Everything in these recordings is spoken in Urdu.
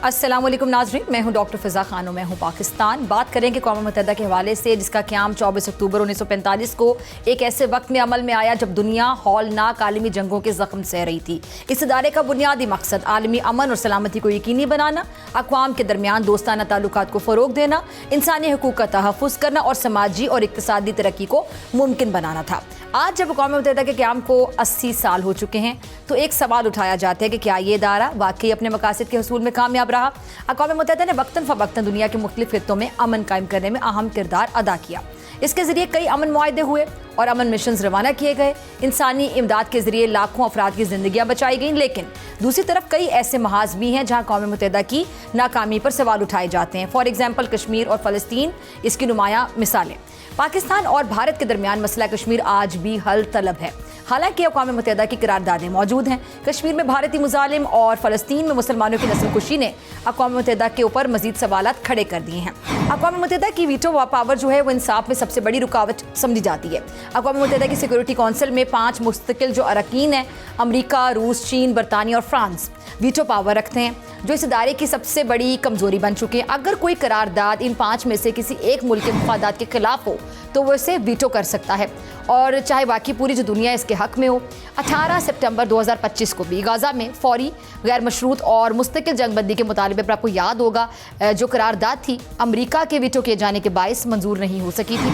السلام علیکم ناظرین، میں ہوں ڈاکٹر فضا خانو، میں ہوں پاکستان۔ بات کریں کہ اقوام متحدہ کے حوالے سے جس کا قیام 24 اکتوبر 1945 کو ایک ایسے وقت میں عمل میں آیا جب دنیا ہولناک عالمی جنگوں کے زخم سہ رہی تھی۔ اس ادارے کا بنیادی مقصد عالمی امن اور سلامتی کو یقینی بنانا، اقوام کے درمیان دوستانہ تعلقات کو فروغ دینا، انسانی حقوق کا تحفظ کرنا اور سماجی اور اقتصادی ترقی کو ممکن بنانا تھا۔ آج جب اقوام متحدہ کے قیام کو 80 سال ہو چکے ہیں تو ایک سوال اٹھایا جاتا ہے کہ کیا یہ ادارہ واقعی اپنے مقاصد کے حصول میں کامیاب رہا؟ اقوام متحدہ نے وقتاً فوقتاً دنیا کے مختلف خطوں میں امن قائم کرنے میں اہم کردار ادا کیا۔ اس کے ذریعے کئی امن معاہدے ہوئے اور امن مشنز روانہ کیے گئے، انسانی امداد کے ذریعے لاکھوں افراد کی زندگیاں بچائی گئیں، لیکن دوسری طرف کئی ایسے محاذ بھی ہیں جہاں اقوام متحدہ کی ناکامی پر سوال اٹھائے جاتے ہیں۔ فار ایگزامپل کشمیر اور فلسطین اس کی نمایاں مثالیں۔ پاکستان اور بھارت کے درمیان مسئلہ کشمیر آج بھی حل طلب ہے، حالانکہ اقوام متحدہ کی قراردادیں موجود ہیں۔ کشمیر میں بھارتی مظالم اور فلسطین میں مسلمانوں کی نسل کشی نے اقوام متحدہ کے اوپر مزید سوالات کھڑے کر دیے ہیں۔ اقوام متحدہ کی ویٹو پاور جو ہے وہ انصاف میں سب سے بڑی رکاوٹ سمجھی جاتی ہے۔ اقوام متحدہ کی سیکورٹی کونسل میں 5 مستقل جو اراکین ہیں، امریکہ، روس، چین، برطانیہ اور فرانس، ویٹو پاور رکھتے ہیں، جو اس ادارے کی سب سے بڑی کمزوری بن چکے ہیں۔ اگر کوئی قرارداد ان 5 میں سے کسی ایک ملک کے مفادات کے خلاف ہو تو وہ اسے ویٹو کر سکتا ہے، اور چاہے واقعی پوری جو دنیا اس کے حق میں ہو۔ 18 سپٹمبر 2025 کو بھی غزہ میں فوری، غیر مشروط اور مستقل جنگ بندی کے مطالبے پر آپ کو یاد ہوگا جو قرارداد تھی امریکہ کے ویٹو کیے جانے کے باعث منظور نہیں ہو سکی تھی۔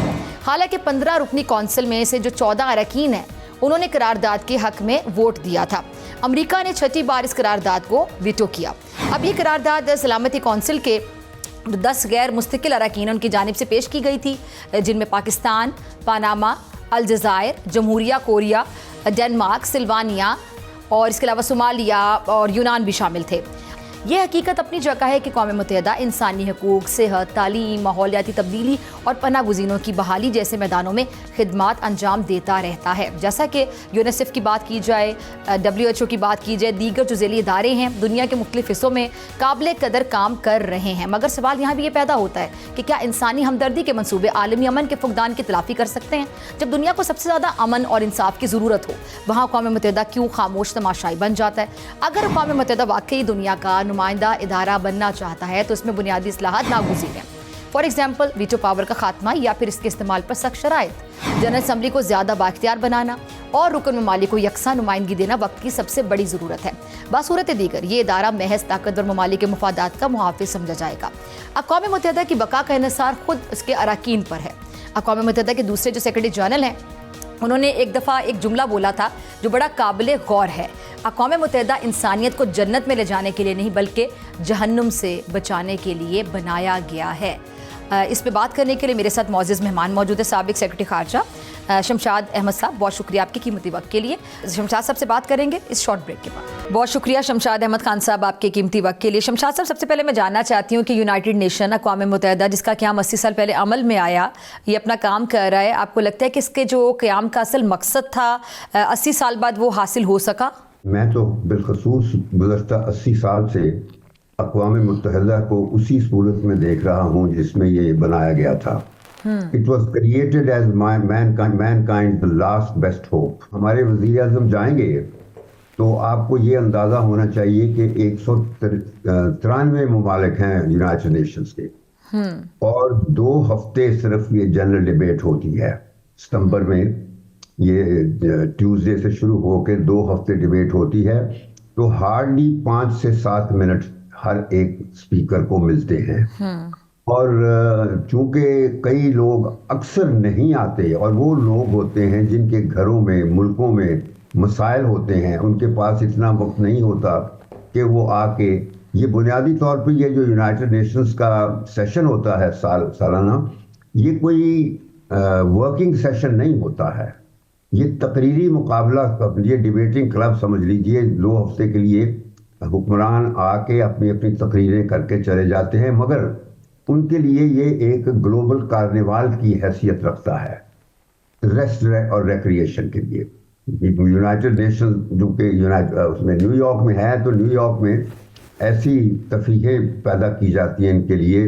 حالانکہ 15 رکنی کونسل میں سے جو 14 اراکین ہیں انہوں نے قرارداد کے حق میں ووٹ دیا تھا۔ امریکہ نے 6 بار اس قرارداد کو ویٹو کیا۔ اب یہ قرارداد سلامتی کونسل کے 10 غیر مستقل اراکین ان کی جانب سے پیش کی گئی تھی، جن میں پاکستان، پاناما، الجزائر، جمہوریہ کوریا، ڈنمارک، سلوانیا اور اس کے علاوہ صومالیہ اور یونان بھی شامل تھے۔ یہ حقیقت اپنی جگہ ہے کہ اقوام متحدہ انسانی حقوق، صحت، تعلیم، ماحولیاتی تبدیلی اور پناہ گزینوں کی بحالی جیسے میدانوں میں خدمات انجام دیتا رہتا ہے۔ جیسا کہ یونیسیف کی بات کی جائے، WHO کی بات کی جائے، دیگر جو ذیلی ادارے ہیں دنیا کے مختلف حصوں میں قابل قدر کام کر رہے ہیں، مگر سوال یہاں بھی یہ پیدا ہوتا ہے کہ کیا انسانی ہمدردی کے منصوبے عالمی امن کے فقدان کی تلافی کر سکتے ہیں؟ جب دنیا کو سب سے زیادہ امن اور انصاف کی ضرورت ہو وہاں اقوام متحدہ کیوں خاموش تماشائی بن جاتا ہے؟ اگر اقوام متحدہ واقعی دنیا کا نمائندہ ادارہ بننا چاہتا ہے تو اس میں بنیادی اصلاحات ناگزیر ہیں۔ فار ایگزامپل ویٹو پاور کا خاتمہ یا پھر اس کے استعمال پر سخت شرائط، جنرل اسمبلی کو زیادہ بااختیار بنانا اور رکن ممالک کو یکساں نمائندگی دینا وقت کی سب سے بڑی ضرورت ہے۔ بصورت دیگر یہ ادارہ محض طاقتور ممالک کے مفادات کا محافظ سمجھا جائے گا۔ اقوام متحدہ کی بقا کا انحصار خود اس کے اراکین پر ہے۔ اقوام متحدہ کے دوسرے جو سیکرٹری جنرل ہیں انہوں نے ایک دفعہ ایک جملہ بولا تھا جو بڑا قابل غور ہے: اقوام متحدہ انسانیت کو جنت میں لے جانے کے لیے نہیں بلکہ جہنم سے بچانے کے لیے بنایا گیا ہے۔ اس پہ بات کرنے کے لیے میرے ساتھ معزز مہمان موجود ہے، سابق سیکرٹری خارجہ شمشاد احمد صاحب۔ بہت شکریہ آپ کے قیمتی وقت کے لیے۔ شمشاد صاحب سے بات کریں گے اس شارٹ بریک کے بعد۔ بہت شکریہ شمشاد احمد خان صاحب آپ کے قیمتی وقت کے لیے۔ شمشاد صاحب، سب سے پہلے میں جاننا چاہتی ہوں کہ یونائٹڈ نیشن، اقوام متحدہ جس کا قیام 80 سال پہلے عمل میں آیا، یہ اپنا کام کر رہا ہے، آپ کو لگتا ہے کہ اس کے جو قیام کا اصل مقصد تھا 80 سال بعد وہ حاصل ہو سکا؟ میں تو بالخصوص گزشتہ 80 سال سے اقوام متحدہ کو اسی صورت میں دیکھ رہا ہوں جس میں یہ بنایا گیا تھا۔ It was created as mankind the last best hope۔ ہمارے وزیر اعظم جائیں گے تو آپ کو یہ اندازہ ہونا چاہیے کہ 193 ممالک ہیں یونائٹڈ نیشنز کے، اور 2 ہفتے صرف یہ جنرل ڈیبیٹ ہوتی ہے۔ ستمبر میں یہ ٹیوزڈے سے شروع ہو کے 2 ہفتے ڈیبیٹ ہوتی ہے، تو ہارڈلی 5 سے 7 منٹ ہر ایک اسپیکر کو ملتے ہیں، اور چونکہ کئی لوگ اکثر نہیں آتے اور وہ لوگ ہوتے ہیں جن کے گھروں میں، ملکوں میں مسائل ہوتے ہیں، ان کے پاس اتنا وقت نہیں ہوتا کہ وہ آ کے یہ بنیادی طور پہ یہ جو یونائٹڈ نیشنز کا سیشن ہوتا ہے سالانہ، یہ کوئی ورکنگ سیشن نہیں ہوتا ہے، یہ تقریری مقابلہ، یہ ڈیبیٹنگ کلب سمجھ لیجئے۔ 2 ہفتے کے لیے حکمران آ کے اپنی اپنی تقریریں کر کے چلے جاتے ہیں، مگر ان کے لیے یہ ایک گلوبل کارنیوال کی حیثیت رکھتا ہے، ریسٹ اور ریکریشن کے لیے۔ یونائٹڈ نیشن جو کہ اس میں نیو یارک میں ہے، تو نیو یارک میں ایسی تفریحیں پیدا کی جاتی ہیں ان کے لیے،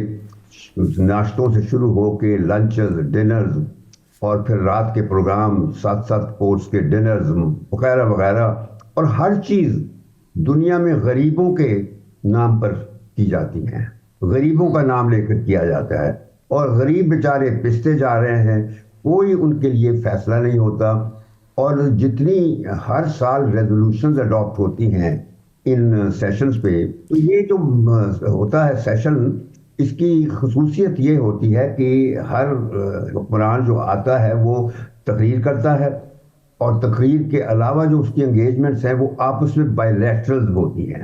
ناشتوں سے شروع ہو کے لنچز، ڈنرز، اور پھر رات کے پروگرام، 7 کورس کے ڈنرز وغیرہ وغیرہ، اور ہر چیز دنیا میں غریبوں کے نام پر کی جاتی ہیں, غریبوں کا نام لے کر کیا جاتا ہے, اور غریب بیچارے پستے جا رہے ہیں, کوئی ان کے لیے فیصلہ نہیں ہوتا. اور جتنی ہر سال ریزولوشنز اڈاپٹ ہوتی ہیں ان سیشنز پہ, تو یہ جو ہوتا ہے سیشن, اس کی خصوصیت یہ ہوتی ہے کہ ہر حکمران جو آتا ہے وہ تقریر کرتا ہے, اور تقریر کے علاوہ جو اس کی انگیجمنٹس ہیں وہ آپس میں بائی لیٹرل ہوتی ہیں.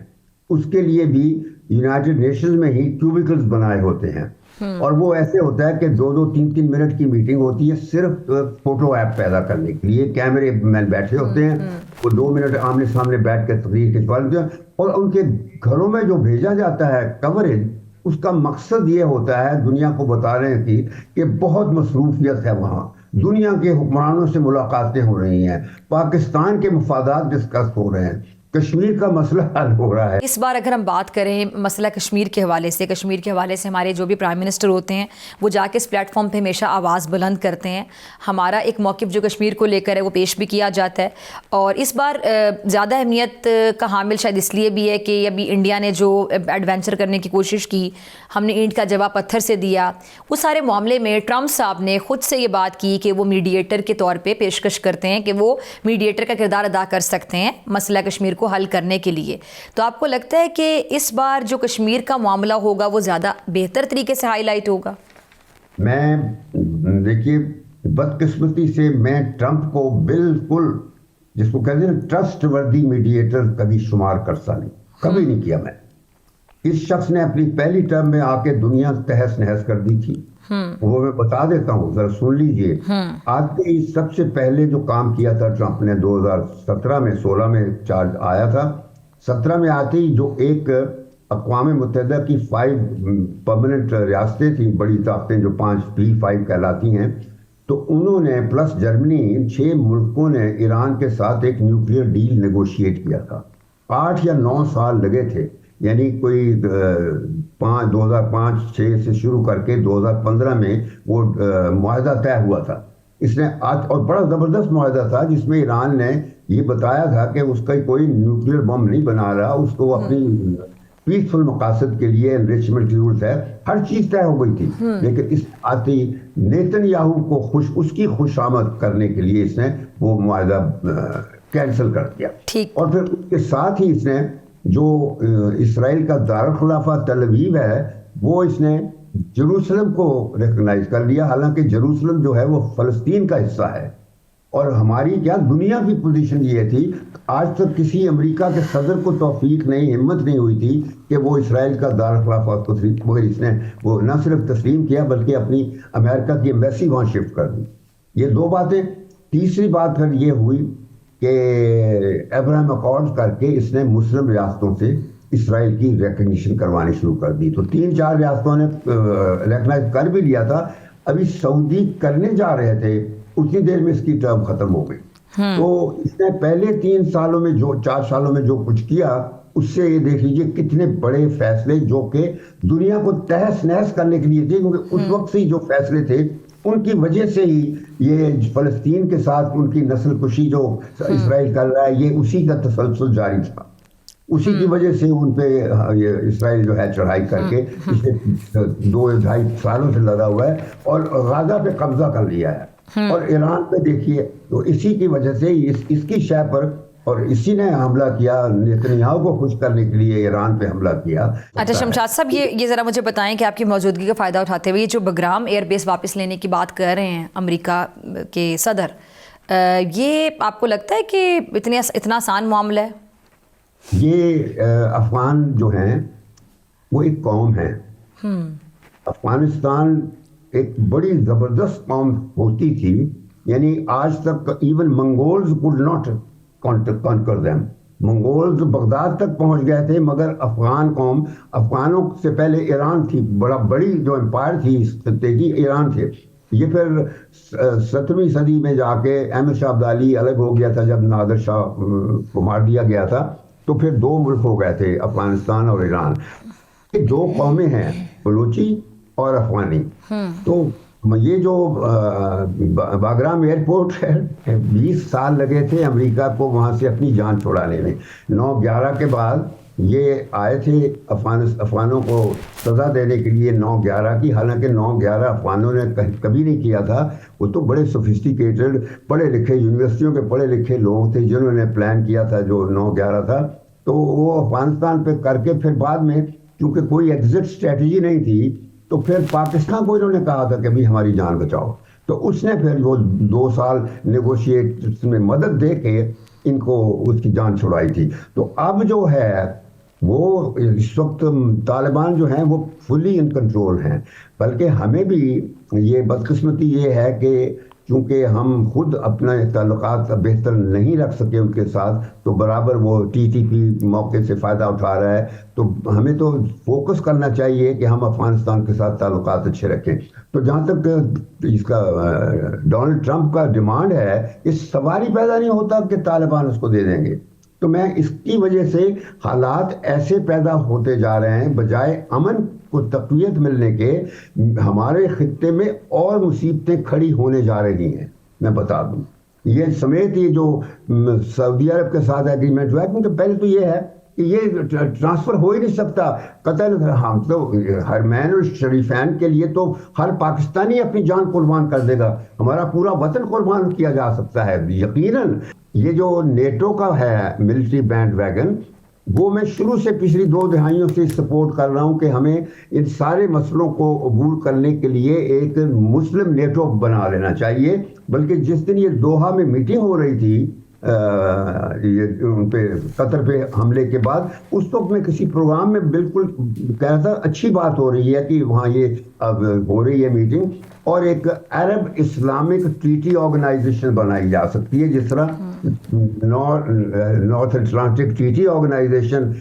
اس کے لیے بھی یونائٹڈ نیشنز میں ہی کیوبیکلز بنائے ہوتے ہیں, اور وہ ایسے ہوتا ہے کہ 2-3 منٹ کی میٹنگ ہوتی ہے صرف فوٹو ایپ پیدا کرنے کے لیے. کیمرے مین بیٹھے ہوتے ہیں, وہ 2 منٹ آمنے سامنے بیٹھ کے تقریر کھنچوا لیتے ہیں, اور ان کے گھروں میں جو بھیجا جاتا ہے کوریج, اس کا مقصد یہ ہوتا ہے دنیا کو بتانے کی کہ بہت مصروفیت ہے وہاں, دنیا کے حکمرانوں سے ملاقاتیں ہو رہی ہیں, پاکستان کے مفادات ڈسکس ہو رہے ہیں, کشمیر کا مسئلہ حل ہو رہا ہے. اس بار اگر ہم بات کریں مسئلہ کشمیر کے حوالے سے ہمارے جو بھی پرائم منسٹر ہوتے ہیں وہ جا کے اس پلیٹ فارم پہ ہمیشہ آواز بلند کرتے ہیں. ہمارا ایک موقف جو کشمیر کو لے کر ہے وہ پیش بھی کیا جاتا ہے, اور اس بار زیادہ اہمیت کا حامل شاید اس لیے بھی ہے کہ ابھی انڈیا نے جو ایڈونچر کرنے کی کوشش کی, ہم نے اینٹ کا جواب پتھر سے دیا. اس سارے معاملے میں ٹرمپ صاحب نے خود سے یہ بات کی کہ وہ میڈیٹر کے طور پہ پیشکش کرتے ہیں کہ وہ میڈیٹر کا کردار ادا کر سکتے ہیں مسئلہ کشمیر کو حل کرنے کے لیے. تو آپ کو لگتا ہے کہ اس بار جو کشمیر کا معاملہ ہوگا وہ زیادہ بہتر طریقے سے ہائی لائٹ ہوگا؟ میں دیکھیے بدقسمتی سے میں ٹرمپ کو بالکل جس کو کہتے ہیں ٹرسٹ وردی میڈیٹر کبھی شمار کرتا نہیں, کبھی نہیں کیا میں. اس شخص نے اپنی پہلی ٹرم میں آ کے دنیا تہس نہس کر دی تھی, وہ میں بتا دیتا ہوں, ذرا سن لیجئے. آتے ہی سب سے پہلے جو کام کیا تھا ٹرمپ نے 2017 میں 16 میں چارج آیا تھا, 17 میں آتے ہی جو ایک اقوام متحدہ کی 5 پرماننٹ ریاستیں تھیں, بڑی طاقتیں جو 5 کہلاتی ہیں, تو انہوں نے پلس جرمنی, ان 6 ملکوں نے ایران کے ساتھ ایک نیوکلیئر ڈیل نیگوشیٹ کیا تھا. 8 یا 9 سال لگے تھے, یعنی کوئی 2005-6 سے شروع کر کے 2015 میں وہ معاہدہ طے ہوا تھا. اس نے اور بڑا زبردست معاہدہ تھا جس میں ایران نے یہ بتایا تھا کہ اس کا کوئی نیوکلیئر بم نہیں بنا رہا, اس کو اپنی پیسفل مقاصد کے لیے انریچمنٹ کی ضرورت ہے, ہر چیز طے ہو گئی تھی. لیکن اس آتی نیتن یاہو کو اس کی خوش آمد کرنے کے لیے اس نے وہ معاہدہ کینسل کر دیا. اور پھر اس کے ساتھ ہی اس نے جو اسرائیل کا دارالخلافہ تل ابیب ہے وہ اس نے جروسلم کو ریکگنائز کر لیا, حالانکہ جروسلم جو ہے وہ فلسطین کا حصہ ہے. اور ہماری کیا دنیا کی پوزیشن یہ تھی, آج تک کسی امریکہ کے صدر کو توفیق نہیں, ہمت نہیں ہوئی تھی کہ وہ اسرائیل کا دارالخلافہ کو, مگر اس نے وہ نہ صرف تسلیم کیا بلکہ اپنی امریکہ کی ایمبیسی وہاں شفٹ کر دی. یہ 2 باتیں. تیسری بات پھر یہ ہوئی کہ ابراہیم اکارڈ کر کے اس نے مسلم ریاستوں سے اسرائیل کی ریکگنیشن کروانی شروع کر دی. تو 3-4 ریاستوں نے ریکگنائز کر بھی لیا تھا, ابھی سعودی کرنے جا رہے تھے, اتنی دیر میں اس کی ٹرم ختم ہو گئی. تو اس نے پہلے 3 سالوں میں 4 سالوں میں جو کچھ کیا, اس سے یہ دیکھ لیجئے کتنے بڑے فیصلے جو کہ دنیا کو تہس نہس کرنے کے لیے تھے, کیونکہ اس وقت سے جو فیصلے تھے ان کی وجہ سے ہی یہ فلسطین کے ساتھ ان کی نسل کشی جو اسرائیل کر رہا ہے, یہ اسی کا تسلسل جاری تھا. اسی کی وجہ سے ان پہ اسرائیل جو ہے چڑھائی کر کے پچھلے 2-2.5 سالوں سے لگا ہوا ہے اور غزہ پہ قبضہ کر لیا ہے. اور ایران پہ دیکھیے, تو اسی کی وجہ سے اس کی شے پر, اور اسی نے حملہ کیا, نیتنیاہو کو خوش کرنے کے لیے ایران پہ حملہ کیا. اچھا شمشاد صاحب, یہ ذرا مجھے بتائیں کہ آپ کی موجودگی کا فائدہ اٹھاتے ہوئے یہ جو بگرام ایئر بیس واپس لینے کی بات کر رہے ہیں امریکہ کے صدر, یہ آپ کو لگتا ہے کہ اتنا آسان معاملہ ہے؟ یہ افغان جو ہیں وہ ایک قوم ہے. افغانستان ایک بڑی زبردست قوم ہوتی تھی, یعنی آج تک even Mongols could not conquer them. Mongols Baghdad تک پہنچ گئے تھے, مگر افغان قوم, افغانوں سے پہلے ایران تھی, بڑی جو امپائر تھی اس خطے کی ایران تھے. یہ پھر 17ویں صدی میں جا کے احمد شاہ ابدالی الگ ہو گیا تھا جب نادر شاہ کو مار دیا گیا تھا, تو پھر 2 ملک ہو گئے تھے, افغانستان اور ایران. یہ 2 قومیں ہیں, بلوچی اور افغانی. تو یہ جو باگرام ایئرپورٹ ہے 20 سال لگے تھے امریکہ کو وہاں سے اپنی جان چھڑانے میں. 9/11 کے بعد یہ آئے تھے افغانوں کو سزا دینے کے لیے 9/11 کی، حالانکہ 9/11 افغانوں نے کبھی نہیں کیا تھا. وہ تو بڑے سوفسٹیکیٹڈ پڑھے لکھے یونیورسٹیوں کے پڑھے لکھے لوگ تھے جنہوں نے پلان کیا تھا جو 9/11 تھا. تو وہ افغانستان پہ کر کے پھر بعد میں چونکہ کوئی ایگزٹ اسٹریٹجی نہیں تھی تو پھر پاکستان کو انہوں نے کہا تھا کہ بھی ہماری جان بچاؤ. تو اس نے پھر وہ 2 سال نیگوشیٹ میں مدد دے کے ان کو اس کی جان چھڑائی تھی. تو اب جو ہے وہ اس وقت طالبان جو ہیں وہ فلی ان کنٹرول ہیں. بلکہ ہمیں بھی یہ بدقسمتی یہ ہے کہ چونکہ ہم خود اپنا تعلقات بہتر نہیں رکھ سکے ان کے ساتھ، تو برابر وہ TTP موقع سے فائدہ اٹھا رہا ہے. تو ہمیں تو فوکس کرنا چاہیے کہ ہم افغانستان کے ساتھ تعلقات اچھے رکھیں. تو جہاں تک اس کا ڈونلڈ ٹرمپ کا ڈیمانڈ ہے، اس سوال ہی پیدا نہیں ہوتا کہ طالبان اس کو دے دیں گے. تو میں اس کی وجہ سے حالات ایسے پیدا ہوتے جا رہے ہیں، بجائے امن کو تقویت ملنے کے ہمارے خطے میں اور مصیبتیں کھڑی ہونے جا رہی ہیں. میں بتا دوں یہ سمیت یہ جو سعودی عرب کے ساتھ ایگریمنٹ ہوا ہے، کیونکہ پہلے تو یہ ہے کہ یہ ٹرانسفر ہو ہی نہیں سکتا. قتل ہم تو حرمین اور شریفین کے لیے تو ہر پاکستانی اپنی جان قربان کر دے گا، ہمارا پورا وطن قربان کیا جا سکتا ہے یقیناً. یہ جو نیٹو کا ہے ملٹری بینڈ ویگن، وہ میں شروع سے پچھلی 2 دہائیوں سے سپورٹ کر رہا ہوں کہ ہمیں ان سارے مسئلوں کو عبور کرنے کے لیے ایک مسلم نیٹو بنا لینا چاہیے. بلکہ جس دن یہ دوحہ میں میٹنگ ہو رہی تھی ان پہ قطر پہ حملے کے بعد، اس وقت میں کسی پروگرام میں بالکل کہہ رہا تھا اچھی بات ہو رہی ہے کہ وہاں یہ اب ہو رہی ہے میٹنگ، اور ایک عرب اسلامک ٹریٹی آرگنائزیشن بنائی جا سکتی ہے جس طرح نارتھ اٹلانٹک ٹریٹی آرگنائزیشن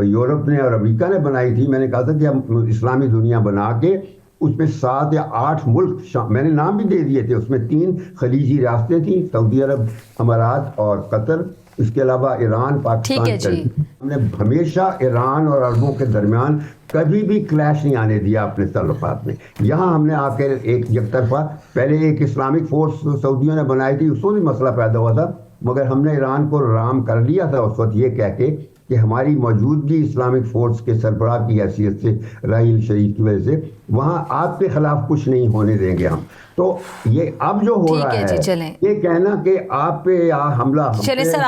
یورپ نے اور امریکہ نے بنائی تھی. میں نے کہا تھا کہ ہم اسلامی دنیا بنا کے اس میں 7 یا 8 ملک میں نے نام بھی دے دیے تھے. اس میں 3 خلیجی ریاستیں تھیں، سعودی عرب، امارات اور قطر. اس کے علاوہ ایران، پاکستان. ہم نے ہمیشہ ایران اور عربوں کے درمیان کبھی بھی کلیش نہیں آنے دیا اپنے تعلقات میں. یہاں ہم نے آ کے ایک یک طرفہ پہلے ایک اسلامک فورس سعودیوں نے بنائی تھی، اس کو بھی مسئلہ پیدا ہوا تھا، مگر ہم نے ایران کو رام کر لیا تھا اس وقت یہ کہہ کے کہ ہماری موجودگی اسلامک فورس کے سربراہ کی حیثیت سے راحیل شریف کی وجہ سے وہاں آپ کے خلاف کچھ نہیں ہونے دیں گے ہم. تو یہ اب جو ہو رہا ہے یہ کہنا کہ آپ پہ حملہ. چلیں سر،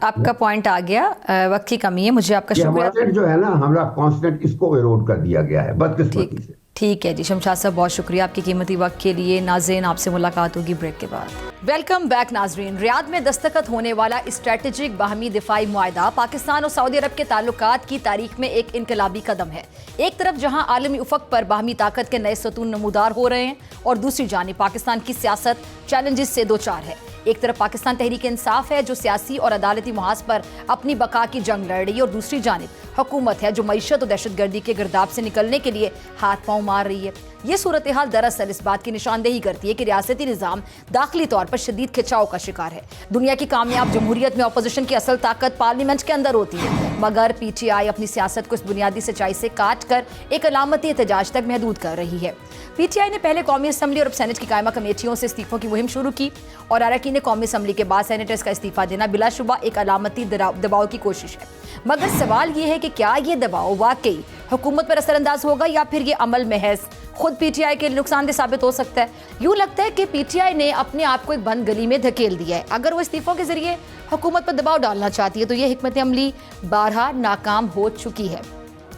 آپ کا پوائنٹ آ گیا، وقت کی کمی ہے. مجھے آپ کا شکریہ. جو ہے نا ہمارا کانسٹنٹ اس کو ایروڈ کر دیا گیا ہے بدقسمتی سے. ٹھیک ہے جی شمشاد صاحب، بہت شکریہ آپ کی قیمتی وقت کے لیے. ناظرین آپ سے ملاقات ہوگی بریک کے بعد. ویلکم بیک ناظرین. ریاض میں دستخط ہونے والا اسٹریٹجک باہمی دفاعی معاہدہ پاکستان اور سعودی عرب کے تعلقات کی تاریخ میں ایک انقلابی قدم ہے. ایک طرف جہاں عالمی افق پر باہمی طاقت کے نئے ستون نمودار ہو رہے ہیں، اور دوسری جانب پاکستان کی سیاست چیلنجز سے دوچار ہے. ایک طرف پاکستان تحریک انصاف ہے جو سیاسی اور عدالتی محاذ پر اپنی بقا کی جنگ لڑ رہی ہے، اور دوسری جانب حکومت ہے جو معیشت اور دہشت گردی کے گرداب سے نکلنے کے لیے ہاتھ پاؤں مار رہی ہے. یہ صورتحال دراصل اس بات کی نشاندہی کرتی ہے کہ ریاستی نظام داخلی طور پر شدید کھچاؤ کا شکار ہے. دنیا کی کامیاب جمہوریت میں اپوزیشن کی اصل طاقت پارلیمنٹ کے اندر ہوتی ہے، مگر PTI اپنی سیاست کو اس بنیادی سچائی سے کاٹ کر ایک علامتی احتجاج تک محدود کر رہی ہے. PTI نے پہلے قومی اسمبلی اور سینٹ کی قائمہ کمیٹیوں سے استعفوں کی مہم شروع کی، اور اراکین قومی اسمبلی کے بعد سینیٹرز کا استعفیٰ دینا بلا شبہ ایک علامتی دباؤ کی کوشش ہے. مگر سوال یہ ہے کہ کیا یہ دباؤ واقعی حکومت پر اثر انداز ہوگا، یا پھر یہ عمل محض خود PTI کے نقصان دہ ثابت ہو سکتا ہے. یوں لگتا ہے کہ PTI نے اپنے آپ کو ایک بند گلی میں دھکیل دیا ہے. اگر وہ استعفوں کے ذریعے حکومت پر دباؤ ڈالنا چاہتی ہے تو یہ حکمت عملی بارہا ناکام ہو چکی ہے.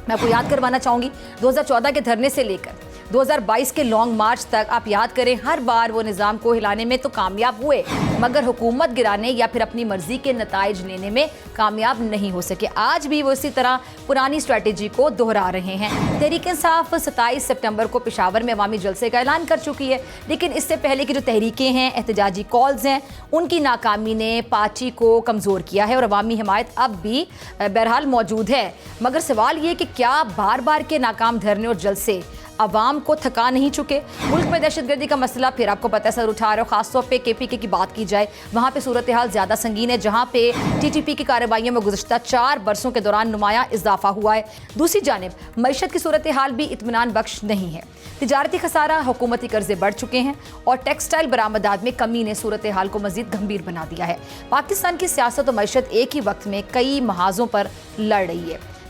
میں آپ کو یاد کروانا چاہوں گی 2014 کے دھرنے سے لے کر 2022 کے لانگ مارچ تک آپ یاد کریں، ہر بار وہ نظام کو ہلانے میں تو کامیاب ہوئے، مگر حکومت گرانے یا پھر اپنی مرضی کے نتائج لینے میں کامیاب نہیں ہو سکے. آج بھی وہ اسی طرح پرانی اسٹریٹجی کو دہرا رہے ہیں. تحریک انصاف 27 سپٹمبر کو پشاور میں عوامی جلسے کا اعلان کر چکی ہے، لیکن اس سے پہلے کی جو تحریکیں ہیں، احتجاجی کالز ہیں، ان کی ناکامی نے پارٹی کو کمزور کیا ہے، اور عوامی حمایت اب بھی بہرحال موجود ہے. مگر سوال یہ کہ کیا بار بار کے ناکام دھرنے اور جلسے عوام کو تھکا نہیں چکے؟ ملک میں دہشت گردی کا مسئلہ پھر آپ کو پتہ سر اٹھا رہا ہے، خاص طور پہ KPK کی بات کی جائے، وہاں پہ صورتحال زیادہ سنگین ہے، جہاں پہ TTP کی کارروائیوں میں گزشتہ 4 برسوں کے دوران نمایاں اضافہ ہوا ہے. دوسری جانب معیشت کی صورتحال بھی اطمینان بخش نہیں ہے. تجارتی خسارہ، حکومتی قرضے بڑھ چکے ہیں، اور ٹیکسٹائل برآمدات میں کمی نے صورتحال کو مزید گمبھیر بنا دیا ہے. پاکستان کی سیاست و معیشت ایک ہی وقت میں کئی محاذوں پر لڑ رہی ہے.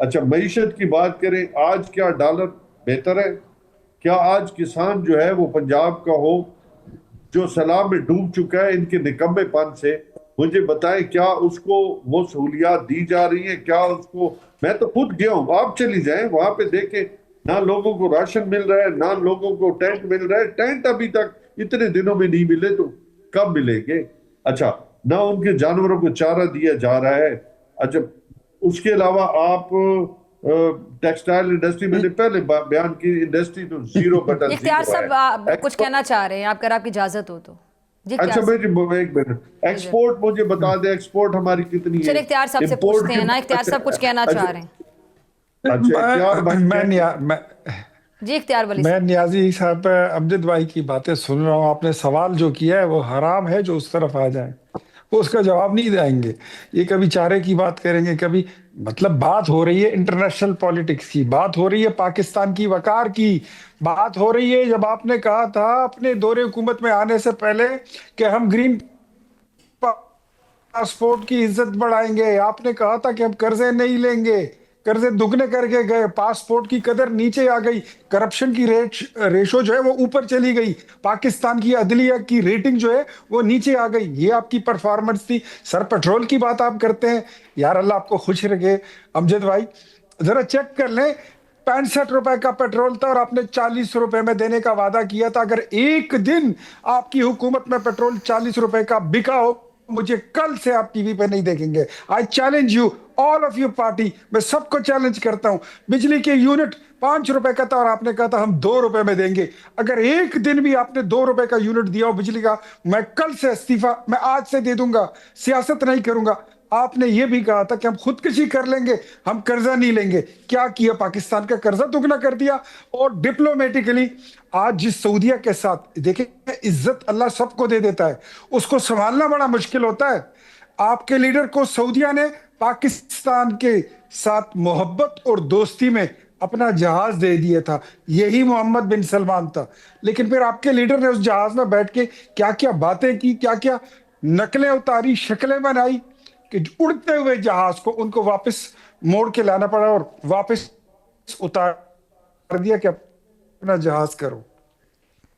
اچھا معیشت کی بات کریں، آج کیا ڈالر بہتر ہے؟ کیا آج کسان جو ہے وہ پنجاب کا ہو جو سیلاب میں ڈوب چکا ہے ان کے نکمے پن سے، مجھے بتائیں کیا اس کو وہ سہولیات دی جا رہی ہیں؟ کیا اس کو، میں تو خود گیا ہوں، آپ چلی جائیں وہاں پہ دیکھیں، نہ لوگوں کو راشن مل رہا ہے، نہ لوگوں کو ٹینٹ مل رہا ہے، ٹینٹ ابھی تک اتنے دنوں میں نہیں ملے تو کب ملیں گے؟ اچھا، نہ ان کے جانوروں کو چارہ دیا جا رہا ہے۔ اچھا، اس کے علاوہ آپ ٹیکسٹائل انڈسٹری، میں نے پہلے بیان کی، انڈسٹری تو زیرو بٹن اختیار زیرو صاحب آپ ہے۔ کچھ کہنا چاہ رہے ہیں آپ، اگر آپ کی اجازت ہو تو جی اچھا اختیار میں ایک منٹ، ایکسپورٹ مجھے بتا دیں، ایکسپورٹ ہماری کتنی ہے؟ چلے اختیار صاحب سے پوچھتے ہیں نا، اختیار صاحب کچھ کہنا چاہ رہے ہیں۔ اچھا اختیار بھائی جی اختیار ولی میں صاحب، نیازی صاحب امجد بھائی کی باتیں سن رہا ہوں، آپ نے سوال جو کیا ہے وہ حرام ہے جو اس طرف آ جائیں، وہ اس کا جواب نہیں دیں گے، یہ کبھی چارے کی بات کریں گے، کبھی مطلب بات ہو رہی ہے انٹرنیشنل پالیٹکس کی، بات ہو رہی ہے پاکستان کی وقار کی، بات ہو رہی ہے جب آپ نے کہا تھا اپنے دور حکومت میں آنے سے پہلے کہ ہم گرین پاسپورٹ کی عزت بڑھائیں گے، آپ نے کہا تھا کہ ہم قرضے نہیں لیں گے، قرضے دگنے کر کے گئے، پاسپورٹ کی قدر نیچے آ گئی، کرپشن کی ریشو جو ہے وہ اوپر چلی گئی، پاکستان کی عدلیہ کی ریٹنگ جو ہے وہ نیچے آ گئی، یہ آپ کی پرفارمنس تھی۔ سر پیٹرول کی بات آپ کرتے ہیں، یار اللہ آپ کو خوش رکھے امجد بھائی، ذرا چیک کر لیں، 65 روپے کا پیٹرول تھا اور آپ نے 40 روپے میں دینے کا وعدہ کیا تھا، اگر ایک دن آپ کی حکومت میں پیٹرول 40 روپے کا بکا ہو، مجھے کل سے آپ ٹی وی پہ نہیں دیکھیں گے۔ آئی challenge you all of you party, میں سب کو چیلنج کرتا ہوں، بجلی کے یونٹ 5 روپے کا تھا اور آپ نے کہا تھا ہم 2 روپے میں دیں گے، اگر ایک دن بھی آپ نے 2 روپے کا یونٹ دیا ہو بجلی کا، میں کل سے استعفیٰ میں آج سے دے دوں گا، سیاست نہیں کروں گا۔ آپ نے یہ بھی کہا تھا کہ ہم خودکشی کر لیں گے، ہم قرضہ نہیں لیں گے، کیا کیا؟ پاکستان کا قرضہ دگنا کر دیا، اور ڈپلومیٹکلی آج جس سعودیہ کے ساتھ دیکھیں، عزت اللہ سب کو دے دیتا ہے، اس کو سنبھالنا بڑا مشکل ہوتا ہے۔ آپ کے لیڈر کو سعودیہ نے پاکستان کے ساتھ محبت اور دوستی میں اپنا جہاز دے دیا تھا، یہی محمد بن سلمان تھا، لیکن پھر آپ کے لیڈر نے اس جہاز میں بیٹھ کے کیا کیا باتیں کی، کیا کیا نقلیں اتاری، شکلیں بنائی کہ اڑتے ہوئے جہاز کو ان کو واپس موڑ کے لانا پڑا اور واپس اتار دیا کہ اپنا جہاز کرو۔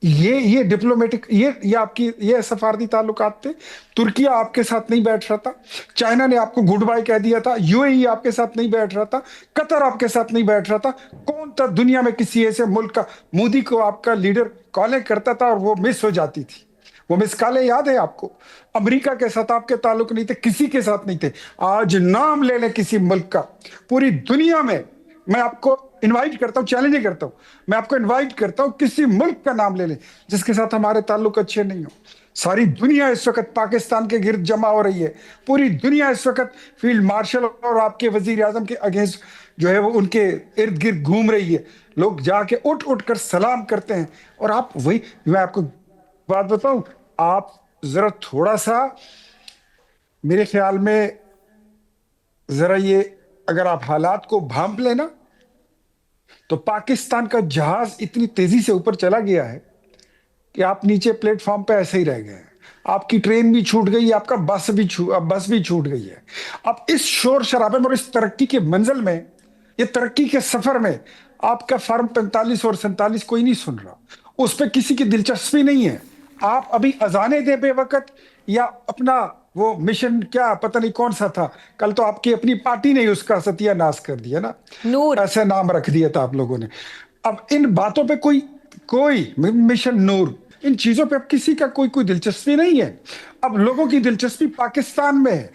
یہ ڈپلومیٹک، یہ آپ کی یہ سفارتی تعلقات تھے۔ ترکیہ آپ کے ساتھ نہیں بیٹھ رہا تھا، چائنا نے آپ کو گڈ بائی کہہ دیا تھا، یو اے ای آپ کے ساتھ نہیں بیٹھ رہا تھا، قطر آپ کے ساتھ نہیں بیٹھ رہا تھا، کون تھا دنیا میں کسی ایسے ملک کا؟ مودی کو آپ کا لیڈر کالیں کرتا تھا اور وہ مس ہو جاتی تھی، وہ مس کالیں یاد ہے آپ کو؟ امریکہ کے ساتھ آپ کے تعلق نہیں تھے، کسی کے ساتھ نہیں تھے۔ آج نام لے لیں کسی ملک کا، پوری دنیا میں آپ کو انوائٹ کرتا ہوں، چیلنج کرتا ہوں، میں آپ کو انوائٹ کرتا ہوں، کسی ملک کا نام لے لیں جس کے ساتھ ہمارے تعلق اچھے نہیں ہوں۔ ساری دنیا اس وقت پاکستان کے گرد جمع ہو رہی ہے، پوری دنیا اس وقت فیلڈ مارشل اور آپ کے وزیر اعظم کے اگینسٹ جو ہے وہ ان کے ارد گرد گھوم رہی ہے، لوگ جا کے اٹھ کر سلام کرتے ہیں، اور آپ وہی، میں آپ کو بات بتاؤں، آپ ذرا تھوڑا سا میرے خیال میں ذرا یہ اگر آپ حالات کو بھانپ لینا تو پاکستان کا جہاز اتنی تیزی سے اوپر چلا گیا ہے کہ آپ نیچے پلیٹ فارم پہ ایسے ہی رہ گئے ہیں، آپ کی ٹرین بھی چھوٹ گئی، آپ کا بس بھی چھوٹ گئی ہے۔ اب اس شور شرابے میں اور اس ترقی کے منزل میں، یہ ترقی کے سفر میں آپ کا فارم 45 اور 47 کوئی نہیں سن رہا، اس پہ کسی کی دلچسپی نہیں ہے۔ آپ ابھی اذانے دیں بے وقت، یا اپنا وہ مشن کیا پتہ نہیں کون سا تھا، کل تو آپ کی اپنی پارٹی نے اس کا ستیہ ناش کر دیا نا، نور، ایسے نام رکھ دیا تھا آپ لوگوں نے۔ اب ان باتوں پہ کوئی مشن نور، ان چیزوں پہ اب کسی کا کوئی دلچسپی نہیں ہے، اب لوگوں کی دلچسپی پاکستان میں ہے۔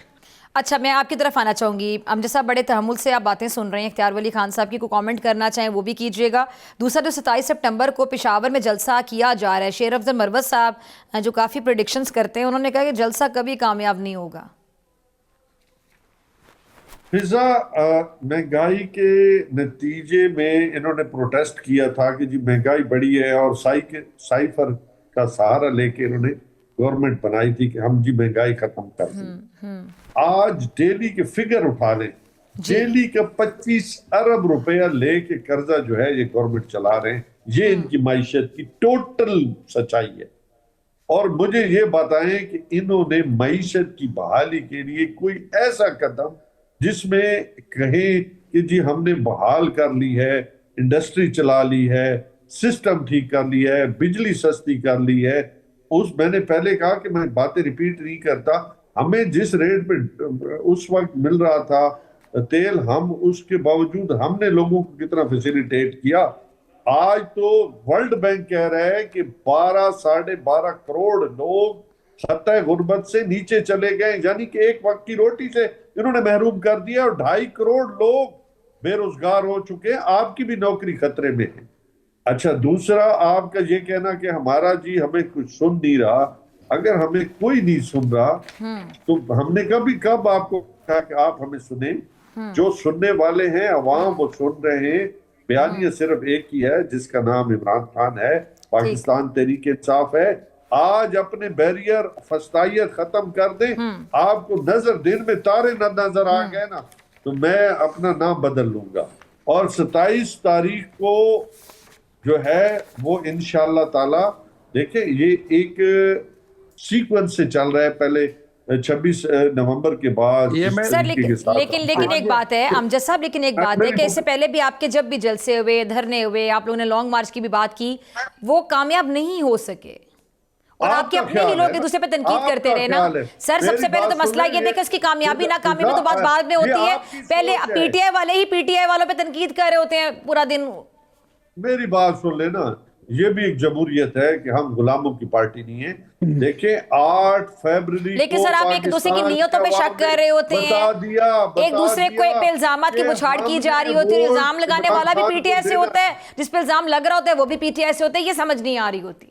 اچھا میں آپ کی طرف آنا چاہوں گی، امجد صاحب بڑے تحمل سے آپ باتیں سن رہے ہیں، اختیار ولی خان صاحب کی کوئی کامنٹ کرنا چاہیں وہ بھی کیجیے گا۔ دوسرا جو 27 سپٹمبر کو پشاور میں جلسہ کیا جا رہا ہے، شیر افضل مروت صاحب جو کافی پریڈکشنز کرتے ہیں، انہوں نے کہا کہ جلسہ کبھی کامیاب نہیں ہوگا۔ فضا، مہنگائی کے نتیجے میں انہوں نے پروٹیسٹ کیا تھا کہ جی مہنگائی بڑی ہے، اور سائفر کا سہارا لے کے انہوں نے گورنمنٹ بنائی تھی کہ ہم جی مہنگائی ختم کر دیں۔ آج ڈیلی کے فگر اٹھا لیں، ڈیلی کا 25 ارب روپیہ لے کے قرضہ جو ہے یہ گورنمنٹ چلا رہے ہیں، یہ ان کی معیشت کی ٹوٹل سچائی ہے۔ اور مجھے یہ بتائیں کہ انہوں نے معیشت کی بحالی کے لیے کوئی ایسا قدم جس میں کہیں کہ جی ہم نے بحال کر لی ہے، انڈسٹری چلا لی ہے، سسٹم ٹھیک کر لی ہے، بجلی سستی کر لی ہے، میں نے پہلے کہا کہ میں باتیں ریپیٹ نہیں کرتا، ہمیں جس ریٹ پہ اس وقت مل رہا تھا تیل، ہم اس کے باوجود ہم نے لوگوں کو کتنا فیسیلیٹیٹ کیا. آج تو ورلڈ بینک کہہ رہا ہے کہ 12.5 کروڑ لوگ سطح غربت سے نیچے چلے گئے، یعنی کہ ایک وقت کی روٹی سے انہوں نے محروم کر دیا، اور 2.5 کروڑ لوگ بے روزگار ہو چکے ہیں. آپ کی بھی نوکری خطرے میں ہے. اچھا، دوسرا آپ کا یہ کہنا کہ ہمارا جی ہمیں کچھ سن نہیں رہا. اگر ہمیں کوئی نہیں سن رہا تو ہم نے کب آپ کو کہا کہ آپ ہمیں سنیں؟ جو سننے والے ہیں عوام وہ سن رہے ہیں. بیانیہ صرف ایک ہی ہے جس کا نام عمران خان ہے، پاکستان تحریک انصاف ہے. آج اپنے بیریئر فسطائیت ختم کر دیں. آپ کو دن میں تارے نہ نظر آ گئے نا تو میں اپنا نام بدل لوں گا. اور 27 تاریخ کو جو ہے وہ انشاءاللہ تعالی، دیکھیں یہ ایک سیکوینس سے چل رہا ہے. پہلے 26 نومبر کے بعد سر لیکن ایک بات ہے امجد صاحب، لیکن ایک بات ہے کہ اس سے پہلے بھی آپ کے جب بھی جلسے ہوئے، دھرنے ہوئے، آپ لوگوں نے لانگ مارچ کی بھی بات کی، وہ کامیاب نہیں ہو سکے، اور آپ کے اپنے ہی لوگ ایک دوسرے پہ تنقید کرتے رہے نا. سر سب سے پہلے تو مسئلہ یہ دیکھیں اس کی کامیابی ناکامیابی تو بات بعد میں ہوتی ہے. پہلے پی ٹی آئی والے ہی پی ٹی آئی والوں پہ تنقید کر رہے ہوتے ہیں پورا دن. میری بات سن لینا، یہ بھی ایک جمہوریت ہے کہ ہم غلاموں کی پارٹی نہیں ہیں. دیکھیں 8 فیبرری کو لیکن سر آپ ایک دوسرے کی نیتوں پہ شک کر رہے ہوتے ہیں، ایک دوسرے کو پہ الزامات کی بچھاڑ کی جا رہی ہوتی ہے. الزام لگانے والا بھی پی ٹی آئی سے ہوتا ہے، جس پہ الزام لگ رہا ہوتا ہے وہ بھی پی ٹی آئی سے ہوتا ہے. یہ سمجھ نہیں آ رہی ہوتی.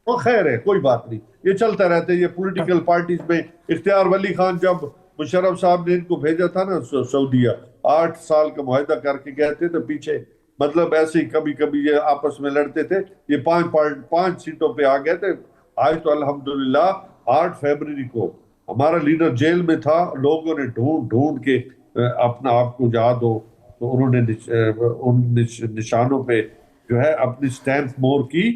وہ خیر ہے، کوئی بات نہیں، یہ چلتا رہتا ہے. یہ پولیٹیکل پارٹیز میں اختیار ولی خان جب مشرف صاحب نے ان کو بھیجا تھا نا سعودیہ، 8 سال کا معاہدہ کر کے گئے تھے، تو پیچھے مطلب ایسے ہی کبھی کبھی یہ آپس میں لڑتے تھے. یہ 5 سیٹوں پہ آ گئے تھے. آج تو الحمدللہ 8 فیبرری کو ہمارا لیڈر جیل میں تھا. لوگوں نے ڈھونڈ کے اپنا آپ کو یاد ہو تو انہوں نے ان نشانوں پہ جو ہے اپنی سٹیمپ مور کی.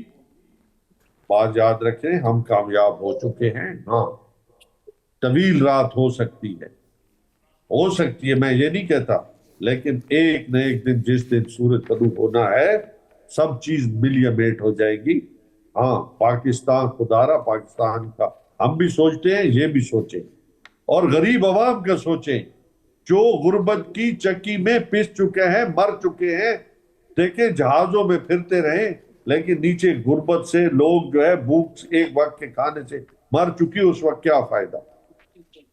بات یاد رکھیں، ہم کامیاب ہو چکے ہیں. ہاں طویل رات ہو سکتی ہے، میں یہ نہیں کہتا، لیکن ایک نہ ایک دن جس دن سورج طلوع ہونا ہے سب چیز ملیے میٹ ہو جائے گی. ہاں پاکستان خدارا پاکستان کا ہم بھی سوچتے ہیں، یہ بھی سوچیں، اور غریب عوام کا سوچیں جو غربت کی چکی میں پس چکے ہیں، مر چکے ہیں. دیکھیں جہازوں میں پھرتے رہیں لیکن نیچے غربت سے لوگ جو ہے بھوک ایک وقت کے کھانے سے مر چکی، اس وقت کیا فائدہ.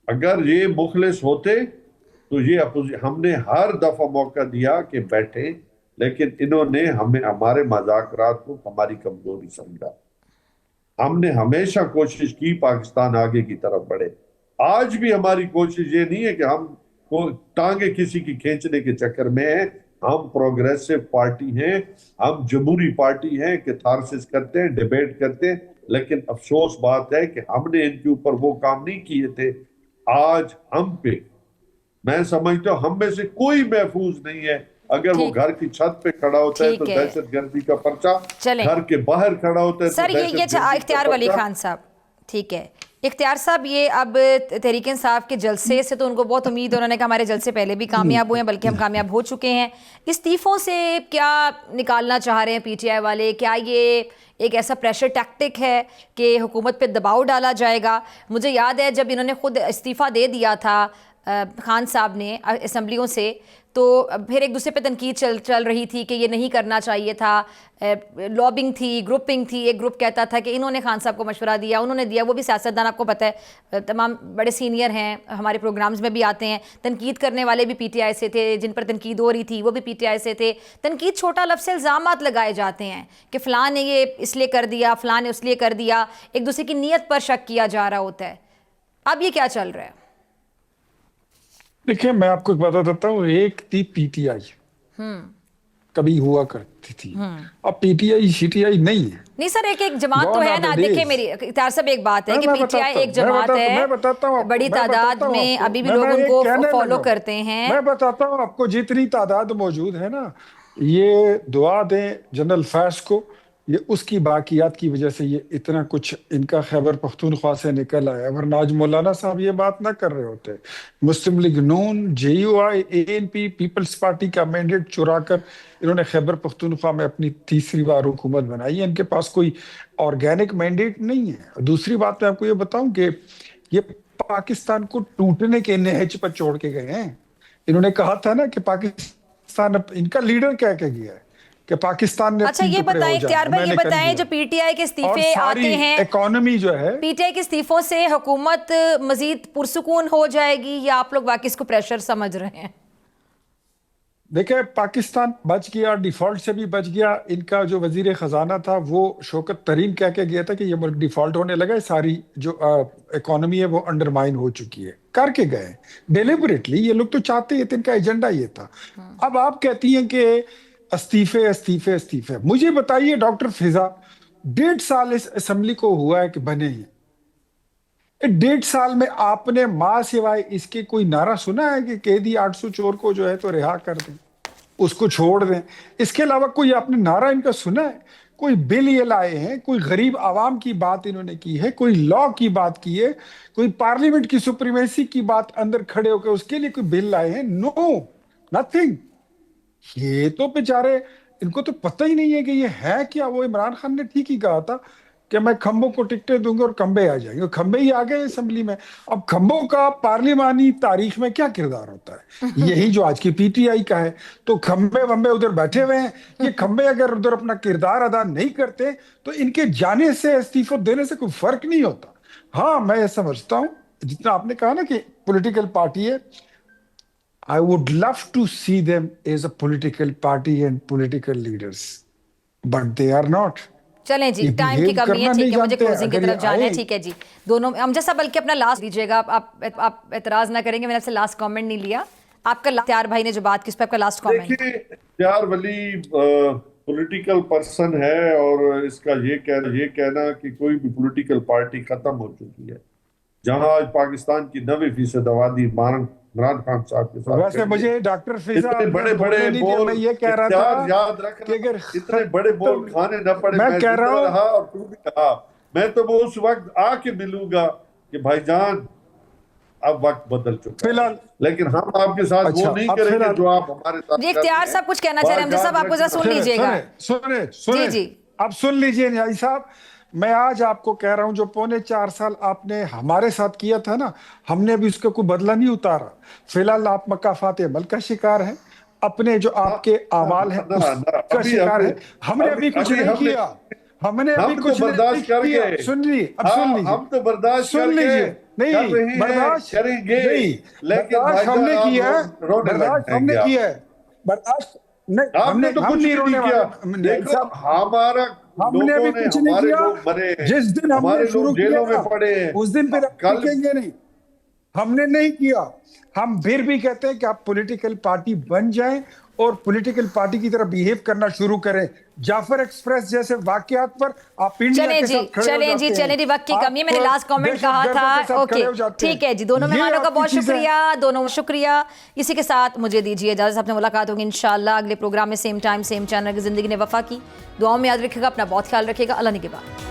اگر یہ مخلص ہوتے تو یہ ہم نے ہر دفعہ موقع دیا کہ بیٹھیں، لیکن انہوں نے ہمارے مذاکرات کو ہماری کمزوری سمجھا. ہم نے ہمیشہ کوشش کی پاکستان آگے کی طرف بڑھے. آج بھی ہماری کوشش یہ نہیں ہے کہ ہم ٹانگیں کسی کی کھینچنے کے چکر میں ہیں. ہم پروگریسو پارٹی ہیں، ہم جمہوری پارٹی ہیں کہ تھارسس کرتے ہیں، ڈیبیٹ کرتے ہیں. لیکن افسوس بات ہے کہ ہم نے ان کے اوپر وہ کام نہیں کیے تھے. آج ہم پہ، میں سمجھتا ہوں ہم میں سے کوئی محفوظ نہیں ہے. اگر وہ گھر کی چھت پہ کھڑا ہوتا ہے تو دہشت گردی کا پرچہ، گھر کے باہر کھڑا ہوتا ہے تو سر یہ اختیار ولی خان صاحب، ٹھیک ہے اختیار صاحب، یہ اب تحریک انصاف کے جلسے سے تو ان کو بہت امید ہے، انہوں نے کہا ہمارے جلسے پہلے بھی کامیاب ہوئے ہیں بلکہ ہم کامیاب ہو چکے ہیں. استعفوں سے کیا نکالنا چاہ رہے ہیں پی ٹی آئی والے؟ کیا یہ ایک ایسا پریشر ٹیکٹک ہے کہ حکومت پہ دباؤ ڈالا جائے گا؟ مجھے یاد ہے جب انہوں نے خود استعفیٰ دے دیا تھا خان صاحب نے اسمبلیوں سے، تو پھر ایک دوسرے پہ تنقید چل رہی تھی کہ یہ نہیں کرنا چاہیے تھا. لابنگ تھی، گروپنگ تھی. ایک گروپ کہتا تھا کہ انہوں نے خان صاحب کو مشورہ دیا، انہوں نے دیا. وہ بھی سیاستدان، آپ کو پتہ ہے تمام بڑے سینئر ہیں، ہمارے پروگرامز میں بھی آتے ہیں. تنقید کرنے والے بھی پی ٹی آئی سے تھے، جن پر تنقید ہو رہی تھی وہ بھی پی ٹی آئی سے تھے. تنقید چھوٹا لفظ سے الزامات لگائے جاتے ہیں کہ فلاں نے یہ اس لیے کر دیا، فلاں نے اس لیے کر دیا. ایک دوسرے کی نیت پر شک کیا جا رہا ہوتا ہے. اب یہ کیا چل رہا ہے؟ دیکھیں میں آپ کو ایک بتا دیتا ہوں. ایک تھی پی ٹی آئی، کبھی ہوا کرتی تھی، اب P T I C T I نہیں ہے. نہیں سر، ایک جماعت تو ہے نا. دیکھیں میری اختیار صاحب ایک بات ہے کہ پی ٹی آئی ایک جماعت ہے، بڑی تعداد میں ابھی بھی لوگ ان کو فالو کرتے ہیں. میں بتاتا ہوں آپ کو، جتنی تعداد موجود ہے نا، یہ دعا دیں جنرل فیض کو یہ اس کی باقیات کی وجہ سے یہ اتنا کچھ ان کا خیبر پختونخوا سے نکل آیا، ورنہ آج مولانا صاحب یہ بات نہ کر رہے ہوتے۔ Muslim League Noon, J U I, A N P, Peoples Party کا مینڈیٹ چرا کر انہوں نے خیبر پختونخوا میں اپنی تیسری بار حکومت بنائی ہے۔ ان کے پاس کوئی آرگینک مینڈیٹ نہیں ہے۔ دوسری بات میں آپ کو یہ بتاؤں کہ یہ پاکستان کو ٹوٹنے کے نہج پر چھوڑ کے گئے ہیں۔ انہوں نے کہا تھا نا کہ پاکستان، ان کا لیڈر کہہ کے گیا ہے کہ پاکستان نے اچھا یہ بتائیں اختیار بھائی، یہ بتائیں جو پی ٹی آئی کے استعفے آتے ہیں، اکانومی جو ہے، پی ٹی آئی کے استعفوں سے حکومت مزید پرسکون ہو جائے گی یا آپ لوگ واقعی اس کو پریشر سمجھ رہے ہیں؟ دیکھیں پاکستان بچ گیا، ڈیفالٹ سے بھی بچ گیا۔ ان کا جو وزیر خزانہ تھا وہ شوکت ترین کہہ کے گیا تھا کہ یہ ملک ڈیفالٹ ہونے لگا ہے، ساری جو اکانومی ہے وہ انڈرمائن ہو چکی ہے، کر کے گئے ڈیلیبریٹلی۔ یہ لوگ تو چاہتے ہیں، ان کا ایجنڈا یہ تھا۔ اب آپ کہتی ہیں کہ استعفے استعفے استعفے، مجھے بتائیے ڈاکٹر فضا، 1.5 سال اس اسمبلی کو ہوا ہے کہ بنے ہیں، 1.5 سال میں آپ نے ماں سوائے اس کے کوئی نعرہ سنا ہے کہ قیدی 800 چور کو جو ہے تو رہا کر دیں، اس کو چھوڑ دیں؟ اس کے علاوہ کوئی آپ نے نعرہ ان کا سنا ہے؟ کوئی بل یہ لائے ہیں، کوئی غریب عوام کی بات انہوں نے کی ہے، کوئی لا کی بات کی ہے، کوئی پارلیمنٹ کی سپریمیسی کی بات اندر کھڑے ہو کے اس کے لیے کوئی بل لائے ہیں؟ نو، نتھنگ۔ یہ تو بیچارے، ان کو تو پتہ ہی نہیں ہے کہ یہ ہے کیا۔ وہ عمران خان نے ٹھیک ہی کہا تھا کہ میں کھمبوں کو ٹکٹیں دوں گا اور کھمبے آ جائیں گے، کھمبے ہی آ گئے اسمبلی میں۔ اب کھمبوں کا پارلیمانی تاریخ میں کیا کردار ہوتا ہے؟ یہی جو آج کی پی ٹی آئی کا ہے۔ تو کھمبے ومبے ادھر بیٹھے ہوئے ہیں، یہ کھمبے اگر ادھر اپنا کردار ادا نہیں کرتے تو ان کے جانے سے، استعفے دینے سے کوئی فرق نہیں ہوتا۔ ہاں میں یہ سمجھتا ہوں، جتنا آپ نے کہا نا کہ پولیٹیکل پارٹی ہے، I would love to see them as a political party and political leaders, but they are not. چلیں جی، ٹائم کی کمی ہے، ٹھیک ہے، مجھے کلوزنگ کی طرف جانا ہے، ٹھیک ہے جی۔ دونوں امجد صاحب بلکہ اپنا لاسٹ دیجیے گا، آپ اعتراض نہ کریں گے، میں نے آپ سے لاسٹ کامنٹ نہیں لیا۔ آپ کا اختیار بھائی نے جو بات کی اس پہ آپ کا لاسٹ کامنٹ۔ دیکھیں اختیار ولی پولیٹیکل پرسن ہے، اور اس کا یہ کہنا کہ کوئی بھی پولیٹیکل پارٹی ختم ہو چکی ہے، جہاں آج پاکستان کی 90% آبادی عمران خان صاحب کے ساتھ۔ ویسے مجھے ڈاکٹر فضا اتنے بڑے بڑے بول، میں یہ کہہ رہا تھا یاد رکھنا، کہ اگر اتنے بڑے بول کھانے نہ پڑے۔ میں کہہ رہا رہا اور تو بھی کہا، میں تو وہ اس وقت آ کے ملوں گا کہ بھائی جان اب وقت بدل چکا فی الحال، لیکن ہم آپ کے ساتھ وہ نہیں کریں گے جو آپ ہمارے ساتھ۔ جی اختیار صاحب کچھ کہنا چاہ رہے ہیں، امجد صاحب آپ کو ذرا سن لیجیے گا۔ سنیں جی اب سن لیجیے نیائی صاحب، میں آج آپ کو کہہ رہا ہوں جو 4.25 سال آپ نے ہمارے ساتھ کیا تھا نا، ہم نے ابھی اس کا کوئی بدلہ نہیں اتارا۔ فی الحال آپ مکافات عمل کا شکار ہیں، اپنے جو آپ کے اعمال ہیں اس کا شکار ہیں۔ ہم نے ابھی کچھ نہیں کیا، ہم نے ابھی کچھ نہیں کیا۔ سن لیجیے، اب سن لیجیے، ہم تو برداشت سن لیجیے، نہیں برداشت کریں گے، لیکن برداشت ہم نے کیا ہے، برداشت ہم نے کیا ہے، برداشت نہیں، ہم نے تو کچھ نہیں کیا۔ دیکھو ہمارا ہم نے ابھی کچھ نہیں کیا۔ جس دن ہم نے شروع کیا اس دن پھر کہیں گے نہیں، ہم نے نہیں کیا۔ ہم پھر بھی کہتے ہیں کہ آپ پولیٹیکل پارٹی بن جائیں اور پولیٹیکل پارٹی کی طرح بیہیو کرنا شروع کریں۔ جعفر ایکسپریس جیسے واقعات پر آپ انڈیا کے ساتھ کھڑے ہو جاتے ہیں۔ چلیں جی، وقت کی کمی ہے، میں نے لاسٹ کامنٹ کہا تھا۔ اوکے ٹھیک ہے جی، دونوں مہمانوں کا بہت شکریہ، دونوں شکریہ۔ اسی کے ساتھ مجھے دیجیے اجازت، اپنے ملاقات ہوگی انشاءاللہ اگلے پروگرام میں، سیم ٹائم سیم چینل کی زندگی نے وفا کی۔ دعاؤں میں یاد رکھے گا، اپنا بہت خیال رکھے گا، اللہ نگہبان۔